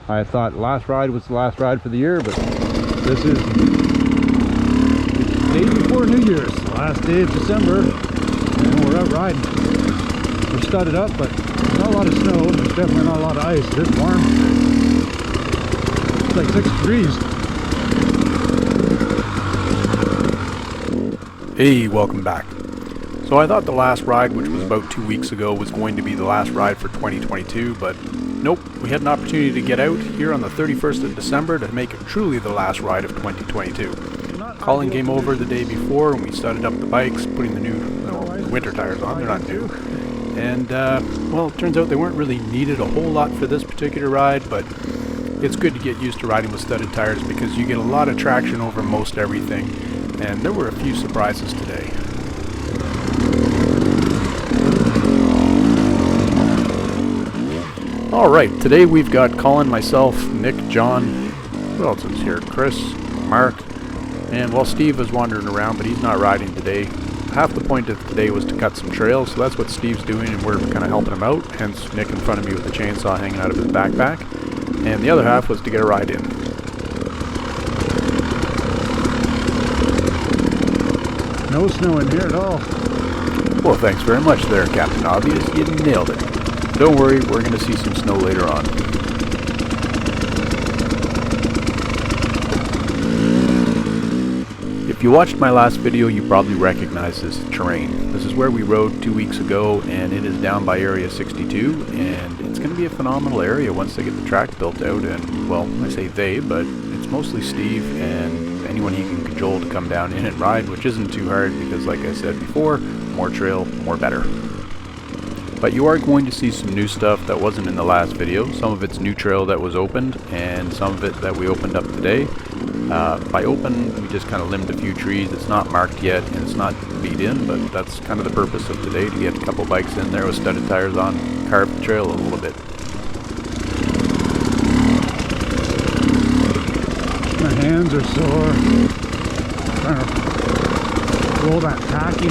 I thought last ride was the last ride for the year, but this is the day before New Year's, the last day of December, and we're out riding. We're studded up, but not a lot of snow, and there's definitely not a lot of ice. It's warm. It's like 6 degrees. Hey, welcome back. So I thought the last ride, which was about 2 weeks ago, was going to be the last ride for 2022, but nope, we had an opportunity to get out here on the 31st of December to make it truly the last ride of 2022. Colin came over the day before and we started up the bikes, putting the new winter tires on. They're not new. And, well, it turns out they weren't really needed a whole lot for this particular ride, but it's good to get used to riding with studded tires because you get a lot of traction over most everything, and there were a few surprises today. Alright, today we've got Colin, myself, Nick, John, who else is here? Chris, Mark, and well, Steve is wandering around, but he's not riding today. Half the point of today was to cut some trails, so that's what Steve's doing, and we're kind of helping him out, hence Nick in front of me with the chainsaw hanging out of his backpack. And the other half was to get a ride in. No snow in here at all. Well, thanks very much there, Captain Obvious. You nailed it. Don't worry, we're going to see some snow later on. If you watched my last video, you probably recognize this terrain. This is where we rode 2 weeks ago, and it is down by Area 62, and it's going to be a phenomenal area once they get the track built out. And, well, I say they, but it's mostly Steve and anyone he can cajole to come down in and ride, which isn't too hard because, like I said before, more trail, more better. But you are going to see some new stuff that wasn't in the last video. Some of it's new trail that was opened, and some of it that we opened up today. By open, we just kind of limbed a few trees. It's not marked yet, and it's not beat in, but that's kind of the purpose of today, to get a couple bikes in there with studded tires on, carve the trail a little bit. My hands are sore. I'm trying to roll that tacky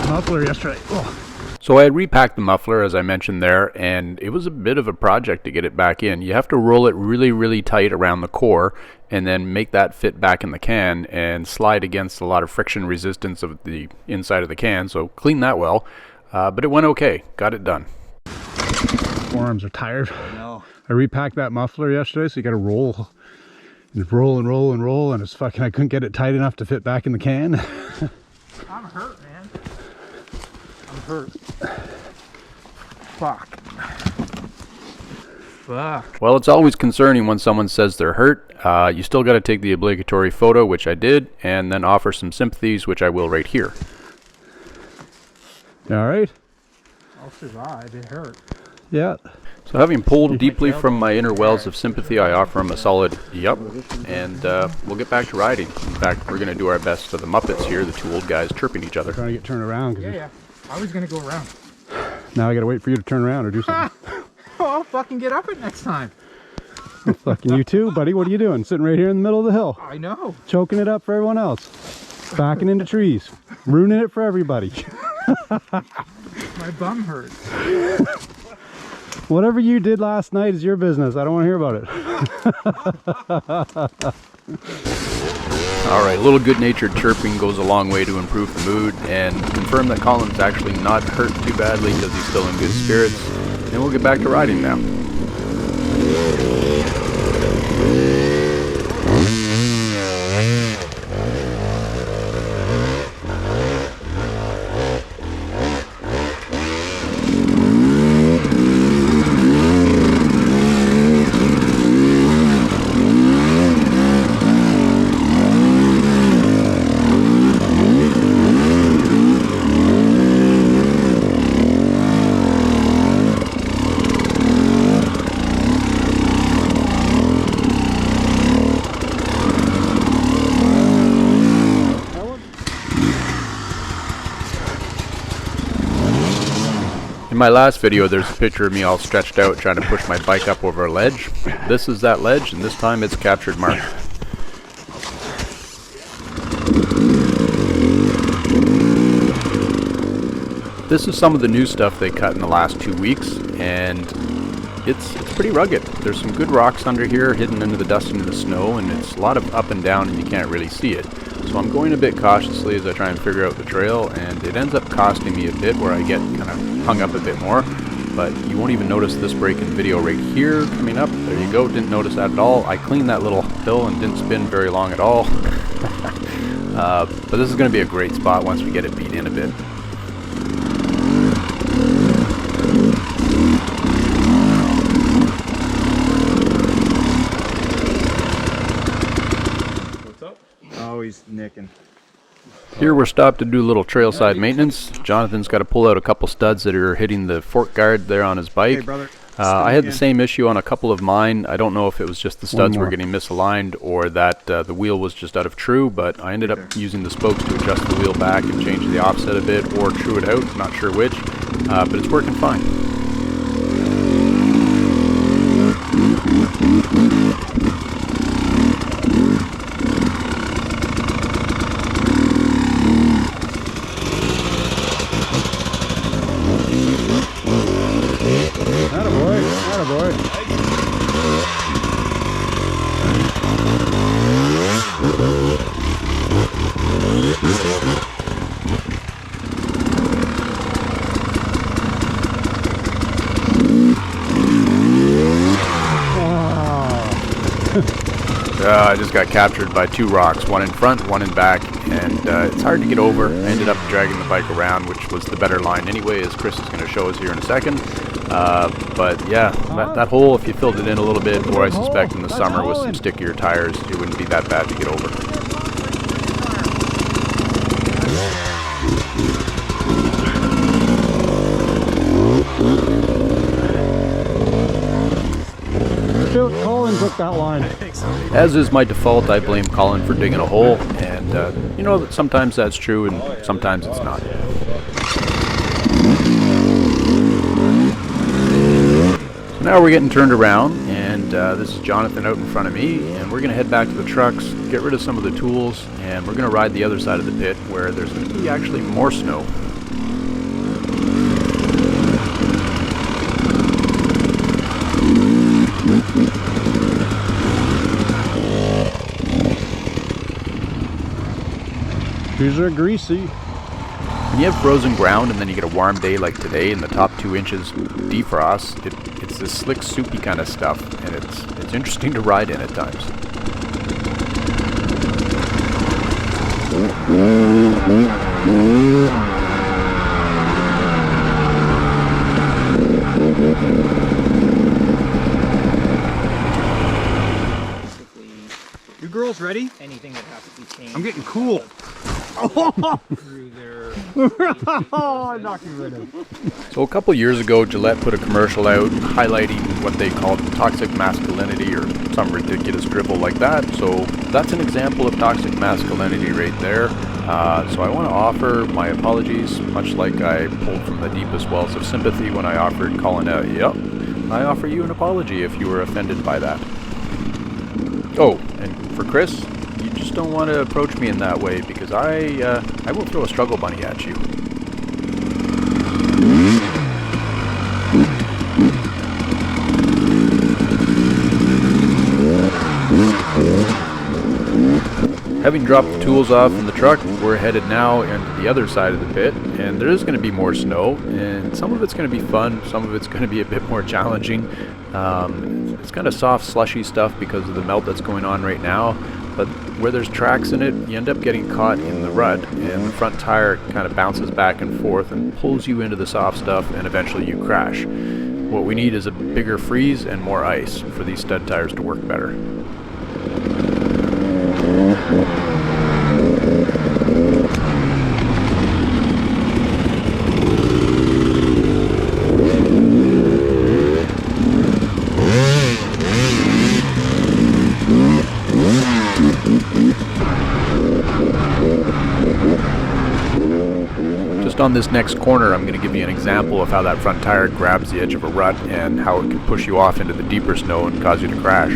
muffler yesterday. Oh. So I had repacked the muffler, as I mentioned there, and it was a bit of a project to get it back in. You have to roll it really, really tight around the core and then make that fit back in the can and slide against a lot of friction resistance of the inside of the can. So clean that well, but it went okay. Got it done. Forearms are tired. No. I repacked that muffler yesterday, so you got to roll and roll and roll and roll, and it's fucking, I couldn't get it tight enough to fit back in the can. I'm hurt, man. I'm hurt. Fuck. Well, it's always concerning when someone says they're hurt. You still got to take the obligatory photo, which I did, and then offer some sympathies, which I will right here. You all right? I'll survive. It hurt. Yeah. So having pulled deeply from my inner wells of sympathy, I offer him a solid yup, and we'll get back to riding. In fact, we're going to do our best for the Muppets here, the two old guys chirping each other. Trying to get turned around. Yeah. I was gonna go around. Now I got to wait for you to turn around or do something. Oh, I'll fucking get up it next time. Fucking you too, buddy. What are you doing? Sitting right here in the middle of the hill. I know. Choking it up for everyone else. Backing into trees. Ruining it for everybody. My bum hurts. Whatever you did last night is your business. I don't want to hear about it. Alright, a little good-natured chirping goes a long way to improve the mood, and confirm that Colin's actually not hurt too badly because he's still in good spirits. And we'll get back to riding now. In my last video, there's a picture of me all stretched out trying to push my bike up over a ledge. This is that ledge, and this time it's captured Mark. This is some of the new stuff they cut in the last 2 weeks, and it's pretty rugged. There's some good rocks under here hidden into the dust and the snow, and it's a lot of up and down and you can't really see it. So I'm going a bit cautiously as I try and figure out the trail, and it ends up costing me a bit where I get kind of hung up a bit more. But you won't even notice this break in video right here coming up. There you go, didn't notice that at all. I cleaned that little hill and didn't spin very long at all. But this is going to be a great spot once we get it beat in a bit. What's up? Oh, he's nicking. Here we're stopped to do a little trailside maintenance. Jonathan's got to pull out a couple studs that are hitting the fork guard there on his bike. Hey, brother. I had the same issue on a couple of mine. I don't know if it was just the studs were getting misaligned or that the wheel was just out of true, but I ended up using the spokes to adjust the wheel back and change the offset a bit or true it out, not sure which, but it's working fine. Attaboy, attaboy. I just got captured by two rocks, one in front, one in back, and it's hard to get over. I ended up dragging the bike around, which was the better line anyway, as Chris is going to show us here in a second. But yeah, that hole, if you filled it in a little bit, or I suspect in the summer with some stickier tires, it wouldn't be that bad to get over. Shoot, Colin took that line. As is my default, I blame Colin for digging a hole, and you know that sometimes that's true and sometimes it's not. So now we're getting turned around, and this is Jonathan out in front of me, and we're going to head back to the trucks, get rid of some of the tools, and we're going to ride the other side of the pit where there's going to be actually more snow. These are greasy. When you have frozen ground and then you get a warm day like today and the top 2 inches defrost, it's this slick, soupy kind of stuff, and it's interesting to ride in at times. You girls ready? Anything that has to be changed. I'm getting cool. Through their Oh, I knocked you right out. So a couple years ago, Gillette put a commercial out highlighting what they called toxic masculinity or some ridiculous dribble like that. So that's an example of toxic masculinity right there. So I want to offer my apologies, much like I pulled from the deepest wells of sympathy when I offered Colin out. Yep, I offer you an apology if you were offended by that. Oh, and for Chris, you just don't want to approach me in that way because I will throw a struggle bunny at you. Having dropped the tools off in the truck, we're headed now into the other side of the pit, and there is going to be more snow, and some of it's going to be fun, some of it's going to be a bit more challenging. It's kind of soft, slushy stuff because of the melt that's going on right now, but where there's tracks in it, you end up getting caught in the rut, and the front tire kind of bounces back and forth and pulls you into the soft stuff, and eventually you crash. What we need is a bigger freeze and more ice for these stud tires to work better. Just on this next corner, I'm going to give you an example of how that front tire grabs the edge of a rut and how it can push you off into the deeper snow and cause you to crash.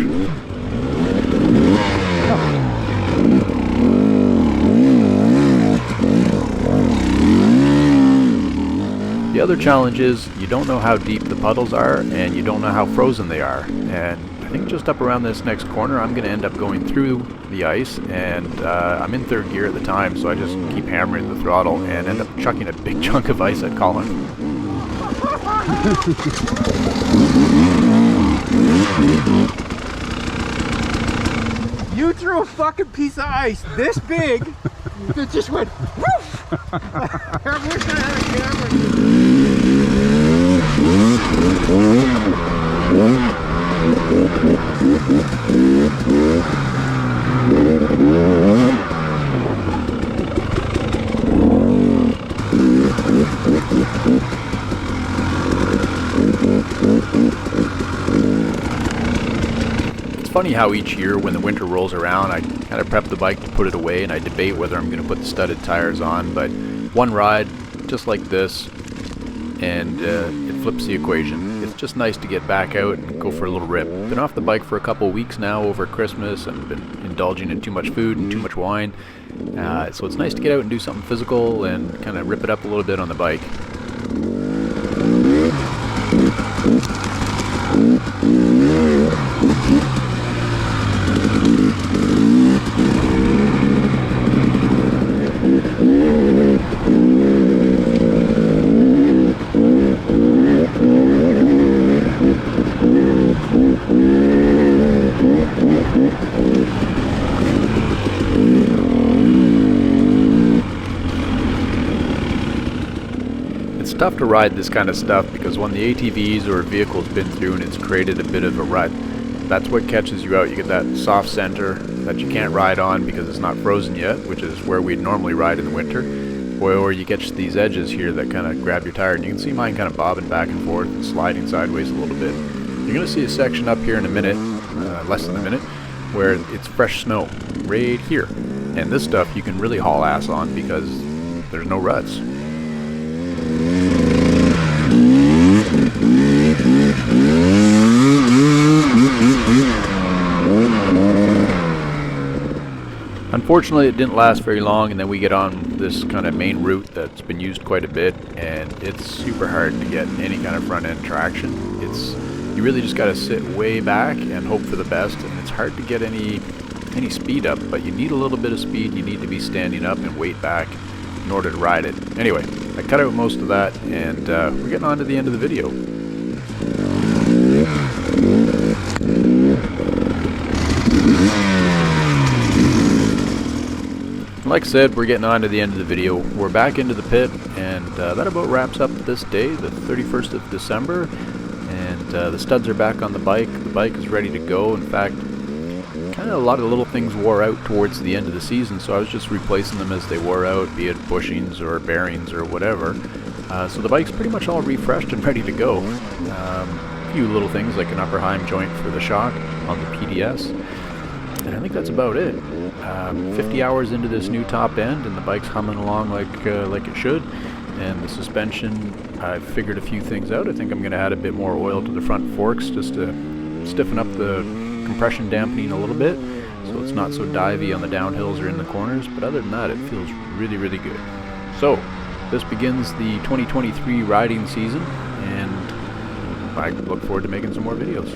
The other challenge is you don't know how deep the puddles are and you don't know how frozen they are. And I think just up around this next corner I'm going to end up going through the ice, and I'm in third gear at the time, so I just keep hammering the throttle and end up chucking a big chunk of ice at Colin. You threw a fucking piece of ice this big that just went woof! I wish I had a It's funny how each year when the winter rolls around I kind of prep the bike to put it away and I debate whether I'm going to put the studded tires on, but one ride just like this and it flips the equation. It's just nice to get back out and go for a little rip. Been off the bike for a couple of weeks now over Christmas and been indulging in too much food and too much wine, so it's nice to get out and do something physical and kind of rip it up a little bit on the bike. It's tough to ride this kind of stuff because when the ATVs or vehicle's been through and it's created a bit of a rut, that's what catches you out. You get that soft center that you can't ride on because it's not frozen yet, which is where we'd normally ride in the winter, or you catch these edges here that kind of grab your tire, and you can see mine kind of bobbing back and forth and sliding sideways a little bit. You're going to see a section up here in a minute, less than a minute, where it's fresh snow right here, and this stuff you can really haul ass on because there's no ruts. Unfortunately, it didn't last very long, and then we get on this kind of main route that's been used quite a bit, and it's super hard to get any kind of front end traction. You really just got to sit way back and hope for the best, and it's hard to get any speed up, but you need a little bit of speed. You need to be standing up and weight back in order to ride it. Anyway, I cut out most of that, and we're getting on to the end of the video. Like I said, we're getting on to the end of the video. We're back into the pit, and that about wraps up this day, the 31st of December, and the studs are back on the bike. The bike is ready to go. In fact, kind of a lot of little things wore out towards the end of the season, so I was just replacing them as they wore out, be it bushings or bearings or whatever. So the bike's pretty much all refreshed and ready to go. A few little things like an upper Heim joint for the shock on the PDS, and I think that's about it. 50 hours into this new top end, and the bike's humming along like it should. And the suspension, I've figured a few things out. I think I'm going to add a bit more oil to the front forks just to stiffen up the compression dampening a little bit, so it's not so divey on the downhills or in the corners. But other than that, it feels really, really good. So this begins the 2023 riding season, and I look forward to making some more videos.